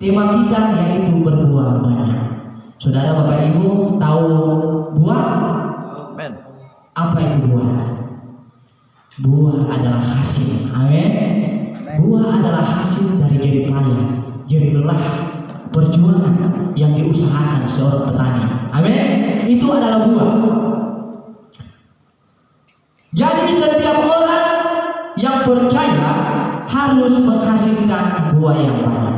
Tema kita yaitu berbuah banyak. Saudara, Bapak Ibu tahu buah? Amen. Apa itu buah? Buah adalah hasil. Amin. Buah adalah hasil dari jerih payah, jerih lelah, perjuangan yang diusahakan seorang petani. Amin. Itu adalah buah. Jadi setiap orang yang percaya harus menghasilkan buah yang banyak.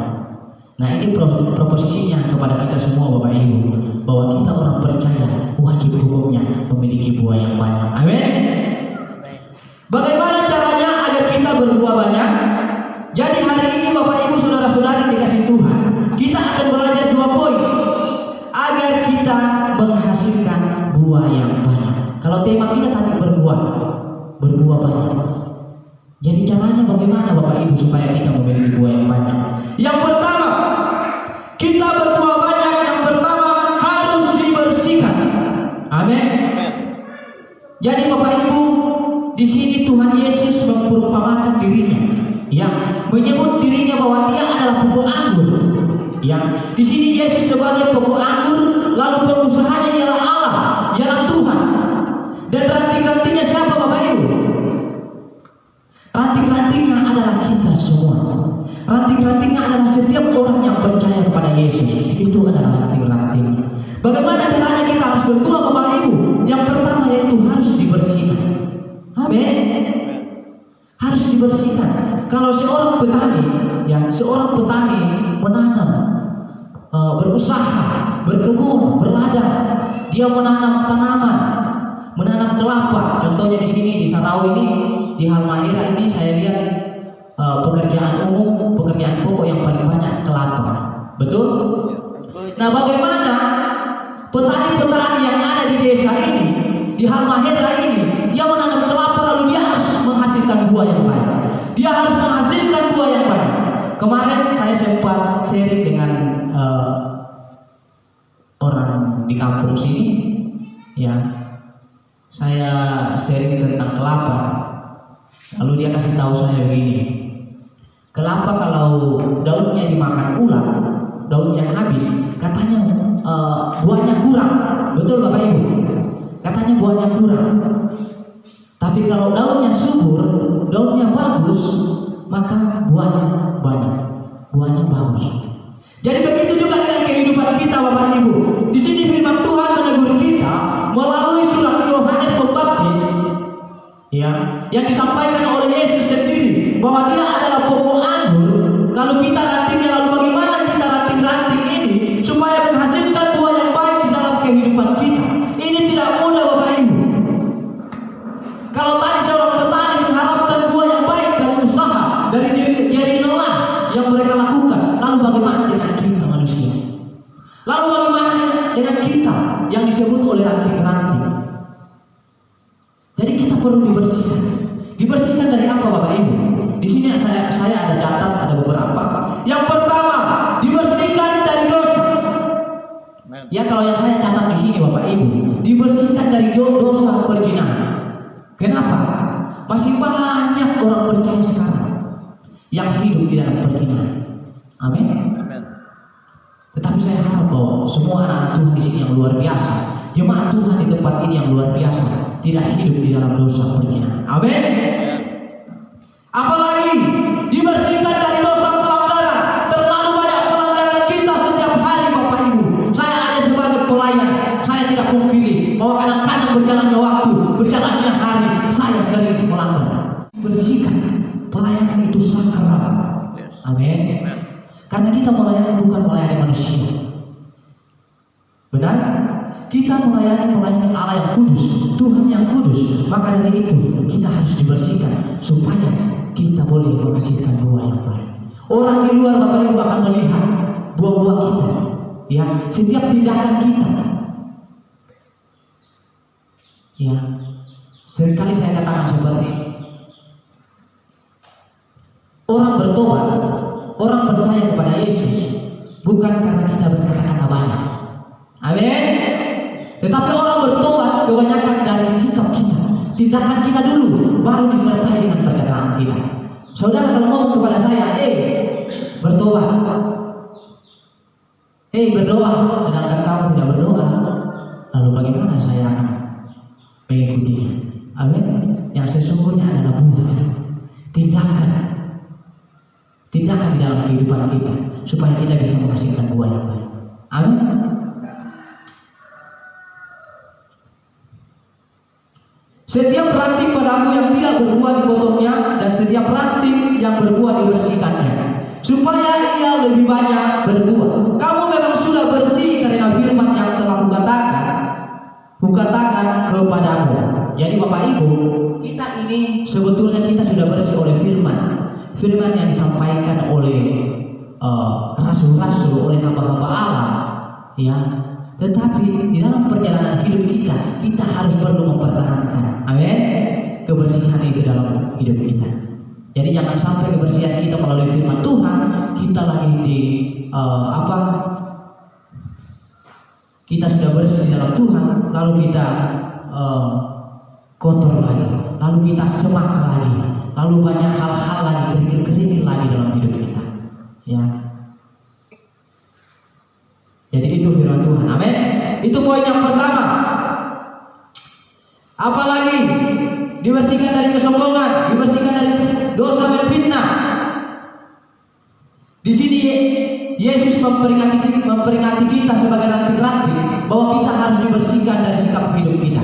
Nah, ini proposisinya kepada kita semua, Bapak Ibu, bahwa kita orang percaya wajib hukumnya memiliki buah yang banyak. Amin. Bagaimana caranya agar kita berbuah banyak? Jadi hari ini Bapak Ibu, saudara-saudari dikasih Tuhan, kita akan belajar 2 poin agar kita menghasilkan buah yang banyak. Kalau tema kita tadi berbuah banyak. Jadi caranya bagaimana Bapak Ibu supaya kita memiliki buah yang banyak? Yang pertama, kita berbuah banyak. Yang pertama harus dibersihkan. Amin. Jadi Bapak Ibu, di sini Tuhan Yesus memperumpamakan dirinya, yang menyebut dirinya bahwa Dia adalah pokok anggur. Yang di sini Yesus sebagai pokok anggur, lalu pengusahanya ialah Allah, ialah Tuhan. Dan ranting-rantingnya siapa, Bapak Ibu? Ranting-rantingnya adalah kita semua. Ranting-rantingnya adalah setiap orang yang percaya kepada Yesus. Itu adalah ranting-ranting. Bagaimana caranya kita harus berbuah, Bapak Ibu? Yang pertama yaitu harus dibersihkan. Amin. Harus dibersihkan. Kalau seorang petani menanam, berusaha, berkebun, berladang, dia menanam tanaman, menanam kelapa. Contohnya di sini di Sarau ini, di Halmahera ini saya lihat pekerjaan umum, pekerjaan pokok yang paling banyak kelapa. Betul? Nah, bagaimana petani-petani yang ada di desa ini, di Halmahera ini, dia menanam kelapa lalu dia harus menghasilkan buah yang banyak. Dia harus menghasilkan buah yang banyak. Kemarin saya sempat sharing dengan orang di kampung sini, ya. Saya sharing tentang kelapa. Lalu dia kasih tahu saya begini. Kelapa kalau daunnya dimakan ulat, daunnya habis, katanya buahnya kurang. Betul Bapak Ibu? Katanya buahnya kurang. Tapi kalau daunnya subur, daunnya bagus, maka buahnya banyak. Buahnya bagus. Jadi begitu juga dengan kehidupan kita, Bapak Ibu. Di sini firman Tuhan menegur kita melalui surat Yohanes Pembaptis, ya, yang disampaikan oleh Yesus sendiri bahwa Dia adalah pokok anggur. Lalu kita rantingnya, lalu bagaimana kita ranting-ranting ini supaya menghasilkan buah yang baik di dalam kehidupan kita? Ini tidak mudah, Bapak Ibu. Kalau tadi seorang petani mengharapkan buah yang baik dari usaha, dari jerih lelah yang mereka lakukan, lalu bagaimana dengan kita manusia? Lalu bagaimana dengan kita yang disebut oleh ranting-ranting? Jadi kita perlu dibersihkan. Dibersihkan dari apa, Bapak Ibu? Di sini saya ada catat, ada beberapa. Yang pertama, dibersihkan dari dosa. Ya, kalau yang saya catat di sini, Bapak Ibu, dibersihkan dari dosa perzinahan. Kenapa? Masih banyak orang percaya sekarang yang hidup di dalam perzinahan. Amin. Tetapi saya harap bahwa semua anak Tuhan di sini yang luar biasa, jemaat Tuhan di tempat ini yang luar biasa, tidak hidup di dalam dosa perzinahan. Amin. Apalagi dibersihkan dari dosa pelanggaran. Terlalu banyak pelanggaran kita setiap hari, Bapak Ibu. Saya ada sebagai pelayan, saya tidak pungkiri bahwa kadang-kadang berjalannya waktu, berjalannya hari, saya sering melanggar. Bersihkan. Pelayanan itu sakral. Amin. Karena kita melayani bukan melayani manusia. Benar? Kita melayani Allah yang kudus, Tuhan yang kudus. Maka dari itu kita harus dibersihkan supaya kita boleh menghasilkan buah yang baik. Orang di luar, Bapak Ibu, akan melihat buah-buah kita, ya, setiap tindakan kita. Ya, seringkali saya katakan seperti ini. Orang bertobat, orang percaya kepada Yesus bukan karena kita berkata-kata banyak. Amin. Tetapi orang bertobat kebanyakan dari sikap kita, tindakan kita dulu, baru disertai dengan perkataan kita. Saudara kalau ngomong kepada saya, bertobat, Hei berdoa, sedangkan kamu tidak berdoa, lalu bagaimana saya akan mengikutinya? Amin. Yang sesungguhnya adalah buah, tindakan di dalam kehidupan kita, supaya kita bisa menghasilkan buah yang baik. Amin. Setiap ranting padamu yang tidak berbuah dipotongnya, dan setiap ranting yang berbuah dibersihkannya, supaya ia lebih banyak berbuah. Kamu memang sudah bersih karena firman yang telah kukatakan kepadamu. Jadi Bapak Ibu, kita ini sebetulnya kita sudah bersih oleh firman yang disampaikan oleh rasul-rasul, oleh hamba-hamba Allah, ya. Tetapi di dalam perjalanan hidup kita harus perlu mempertahankan, amin, kebersihan itu dalam hidup kita. Jadi jangan sampai kebersihan kita melalui firman Tuhan, kita lagi kita sudah bersih dalam Tuhan, lalu kita kotor lagi, lalu kita semak lagi, lalu banyak hal-hal lagi, kerikil-kerikil lagi dalam hidup kita, ya. Jadi itu firman Tuhan, amin. Itu poin yang pertama. Apalagi dibersihkan dari kesombongan, dibersihkan dari dosa dan fitnah. Di sini Yesus memperingati kita sebagai ranting-ranting bahwa kita harus dibersihkan dari sikap hidup kita,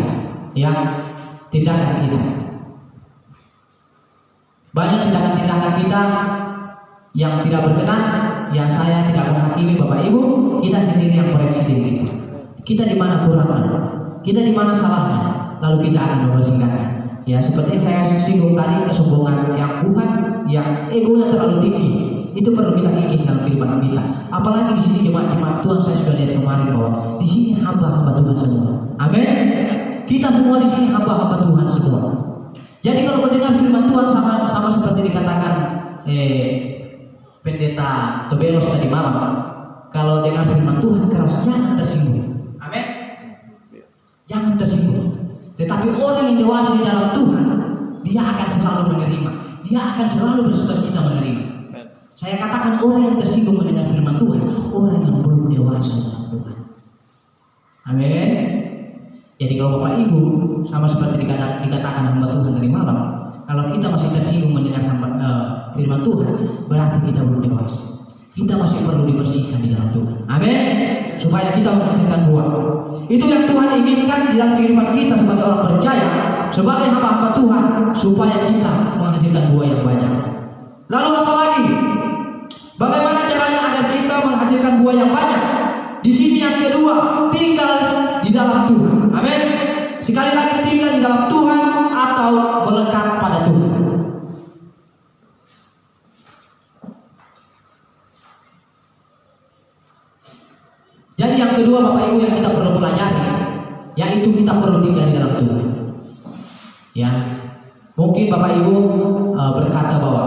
ya, tindakan kita. Banyak tindakan-tindakan kita yang tidak berkenan, yang saya tidak menghakimi Bapak Ibu, kita sendiri yang koreksi diri kita. Kita di mana kurangnya, kita di mana salahnya, lalu kita akan membersihkannya. Ya, seperti saya singgung tadi, kesombongan yang yang egonya terlalu tinggi, itu perlu kita kikis dalam kehidupan kita. Apalagi di sini jemaat-jemaat Tuhan, saya sudah lihat kemarin bahwa di sini hamba-hamba Tuhan semua. Amin. Kita semua di sini hamba-hamba Tuhan semua. Jadi kalau mendengar firman Tuhan sama seperti dikatakan Pendeta Tobelos tadi malam, kalau dengar firman Tuhan keras, jangan tersinggung. Amin. Jangan tersinggung. Tetapi orang yang dewasa di dalam Tuhan, dia akan selalu menerima. Dia akan selalu bersukacita menerima. Saya katakan orang yang tersinggung mendengar firman Tuhan, orang yang belum dewasa dalam Tuhan. Amin. Jadi kalau Bapak Ibu, sama seperti dikatakan hamba Tuhan dari malam, kalau kita masih tersinggung mendengar firman Tuhan, berarti kita belum dewasa. Kita masih perlu dibersihkan di dalam Tuhan. Amin. Supaya kita menghasilkan buah. Itu yang Tuhan inginkan di dalam kehidupan kita sebagai orang percaya, sebagai hamba-hamba Tuhan, supaya kita menghasilkan buah yang banyak. Lalu apa lagi? Bagaimana caranya agar kita menghasilkan buah yang banyak? Di sini yang kedua, tinggal di dalam Tuhan. Amin. Sekali lagi, tinggal di dalam Tuhan atau melekat pada Tuhan. Jadi yang kedua Bapak Ibu yang kita perlu pelajari, yaitu kita perlu tinggal di dalam Tuhan. Ya, mungkin Bapak Ibu berkata bahwa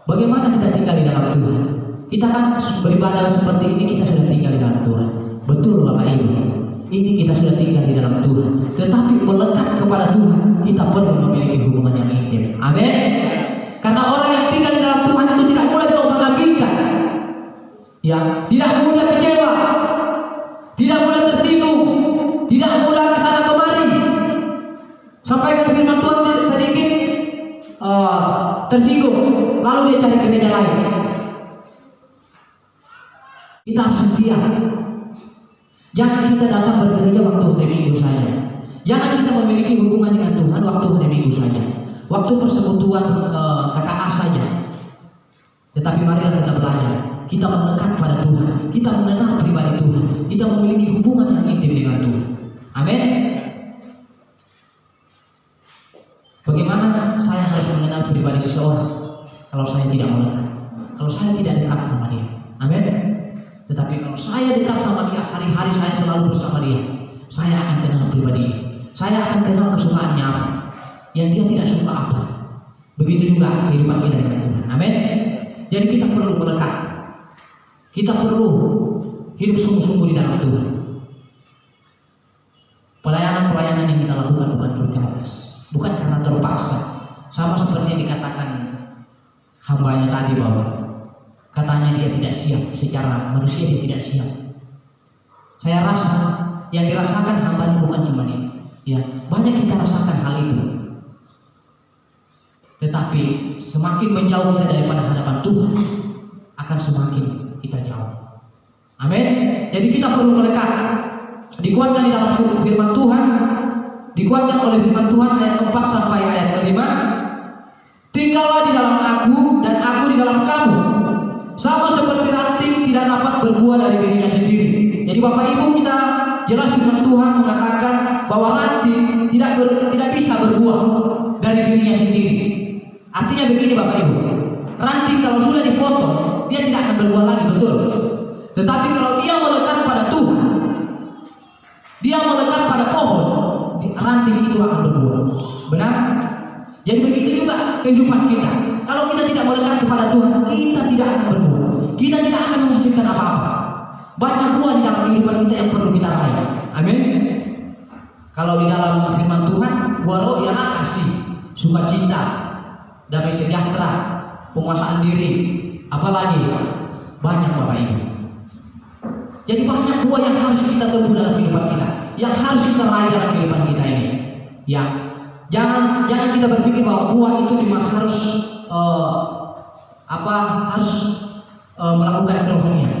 bagaimana kita tinggal di dalam Tuhan? Kita kan beribadah seperti ini, kita sudah tinggal di dalam Tuhan. Betul Bapak Ibu, ini kita sudah tinggal di dalam Tuhan. Tetapi melekat kepada Tuhan, kita perlu memiliki hubungan yang intim. Amin. Karena orang yang tinggal di dalam Tuhan itu tidak mudah diombang-ambingkan, ya, tidak mudah kecewa, tidak mudah tersinggung, tidak mudah kesana kemari. Sampaikan firman Tuhan sedikit tersinggung, lalu dia cari gereja lain. Kita harus setia. Jangan kita datang bergereja waktu hari Minggu saja. Jangan kita memiliki hubungan dengan Tuhan waktu hari Minggu saja, waktu persekutuan KKA saja. Tetapi marilah kita belajar, kita melekat pada Tuhan, kita mengenal pribadi Tuhan, kita memiliki hubungan yang intim dengan Tuhan. Amin. Bagaimana saya harus mengenal pribadi seseorang kalau saya tidak melekat, kalau saya tidak dekat sama dia? Amin. Tetapi kalau saya dekat sama dia, hari-hari saya selalu bersama dia, saya akan kenal pribadinya, saya akan kenal kesukaannya apa, yang dia tidak suka apa. Begitu juga kehidupan kita dengan Tuhan. Amin. Jadi kita perlu melekat, kita perlu hidup sungguh-sungguh di dalam Tuhan. Pelayanan-pelayanan yang kita lakukan bukan berkeras, bukan karena terpaksa. Sama seperti yang dikatakan hambanya tadi bahwa katanya dia tidak siap, secara manusia dia tidak siap. Saya rasa yang dirasakan hamba ini bukan cuma ini. Ya, banyak kita rasakan hal itu. Tetapi semakin menjauh kita daripada hadapan Tuhan, akan semakin kita jauh. Amin. Jadi kita perlu melekat, dikuatkan di dalam firman Tuhan, dikuatkan oleh firman Tuhan ayat 4 sampai ayat 5. Tinggallah di dalam aku dan aku di dalam kamu, sama seperti ranting tidak dapat berbuah dari dirinya sendiri. Jadi Bapak Ibu, kita jelas firman Tuhan mengatakan bahwa ranting tidak bisa berbuah dari dirinya sendiri. Artinya begini Bapak Ibu, ranting kalau sudah dipotong dia tidak akan berbuah lagi, betul. Tetapi kalau dia melekat pada Tuhan, dia melekat pada pohon, ranting itu akan berbuah. Benar? Jadi begitu juga kehidupan kita. Kalau kita tidak melekat kepada Tuhan, kita tidak akan berbuah. Kita tidak akan menghasilkan apa-apa. Banyak buah di dalam kehidupan kita yang perlu kita raih. Amin. Kalau di dalam firman Tuhan, buah roh ialah kasih, sukacita, damai sejahtera, penguasaan diri, apalagi banyak Bapak Ibu. Jadi banyak buah yang harus kita tempuh dalam kehidupan kita, yang harus kita raih dalam kehidupan kita ini. Ya, jangan kita berpikir bahwa buah itu cuma harus melakukan kerohanian.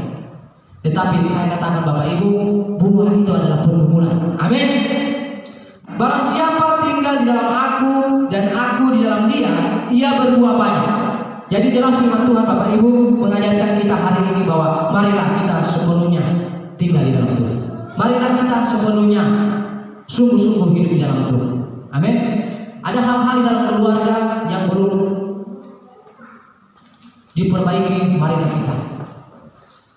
Tetapi saya katakan Bapak Ibu, buah itu adalah pergumulan. Amin. Barang siapa tinggal di dalam aku dan aku di dalam dia, ia berbuah banyak. Jadi jelas firman Tuhan Bapak Ibu mengajarkan kita hari ini bahwa marilah kita sepenuhnya tinggal di dalam Tuhan. Marilah kita sepenuhnya sungguh-sungguh hidup di dalam Tuhan. Amin. Ada hal-hal di dalam keluarga yang belum diperbaiki, marilah kita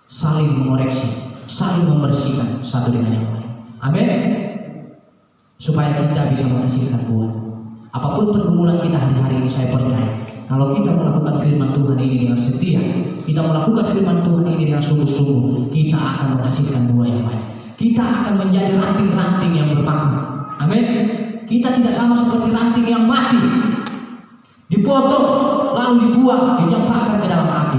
saling mengoreksi, saling membersihkan satu dengan yang lain. Amin. Supaya kita bisa menghasilkan buah. Apapun pergumulan kita hari-hari ini, saya percaya kalau kita melakukan firman Tuhan ini dengan setia, kita melakukan firman Tuhan ini dengan sungguh-sungguh, kita akan menghasilkan buah yang baik. Kita akan menjadi ranting-ranting yang bermakna. Amin. Kita tidak sama seperti ranting yang mati, dipotong lalu dibuang, dicampakkan ke dalam api.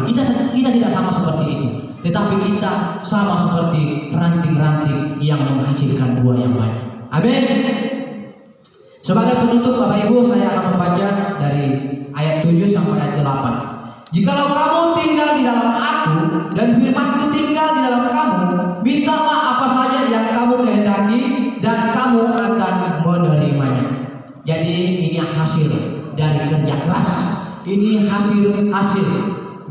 Kita tidak sama seperti itu. Tetapi kita sama seperti ranting-ranting yang menghasilkan buah yang baik. Amin. Sebagai penutup Bapak Ibu, saya akan membaca dari ayat 7 sampai ayat 8. Jikalau kamu tinggal di dalam aku dan firmanku tinggal di dalam kamu, mintalah apa saja yang kamu kehendaki dan kamu akan menerimanya. Jadi ini hasil dari kerja keras. Ini hasil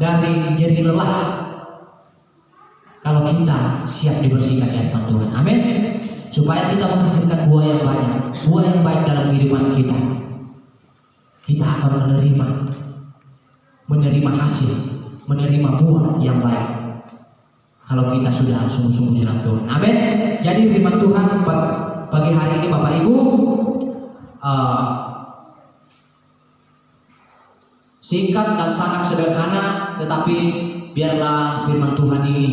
dari jerih lelah. Kalau kita siap dibersihkan di hadapan Tuhan. Amin. Supaya kita menghasilkan buah yang banyak, buah yang baik dalam kehidupan kita. Kita akan menerima hasil, menerima buah yang baik. Kalau kita sudah sungguh-sungguh di dalam Tuhan. Amin. Jadi firman Tuhan pagi hari ini Bapak Ibu, singkat dan sangat sederhana, tetapi biarlah firman Tuhan ini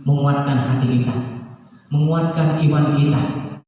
menguatkan hati kita, menguatkan iman kita,